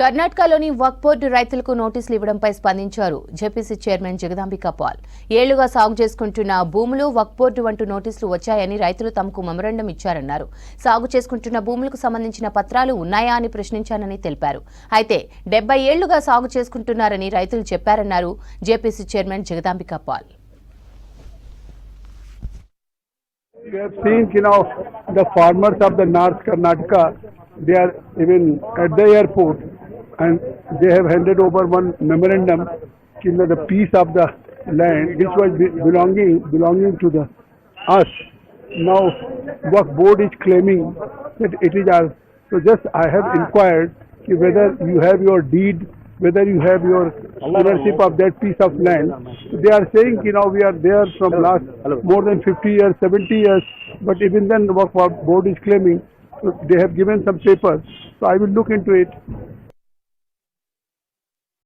కర్ణాటకలోని వక్ఫ్ బోర్డు రైతులకు నోటీసులు ఇవ్వడంపై స్పందించారు జేపీసీ చైర్మన్ జగదాంబిక పాల్. ఏళ్లుగా సాగు చేసుకుంటున్న భూములు వక్ఫ్ బోర్డు అంటూ నోటీసులు వచ్చాయని రైతులు తమకు మెమరాండం ఇచ్చారన్నారు. సాగు చేసుకుంటున్న భూములకు సంబంధించిన పత్రాలు ఉన్నాయా అని ప్రశ్నించానని తెలిపారు. అయితే 70 ఏళ్లుగా సాగు చేసుకుంటున్నారని రైతులు చెప్పారన్నారు JPC chairman Jagdambika Pal. We have seen, the farmers of the North Karnataka, they are even at the airport, and they have handed over one memorandum, the piece of the land which was belonging to the us. Now, Waqf Board is claiming that it is ours. So just I have inquired whether you have your deed, whether you have your ownership of that piece of land. They are saying, we are there from last more than 50 years, 70 years, but even then the Waqf Board is claiming. So they have given some papers. So I will look into it.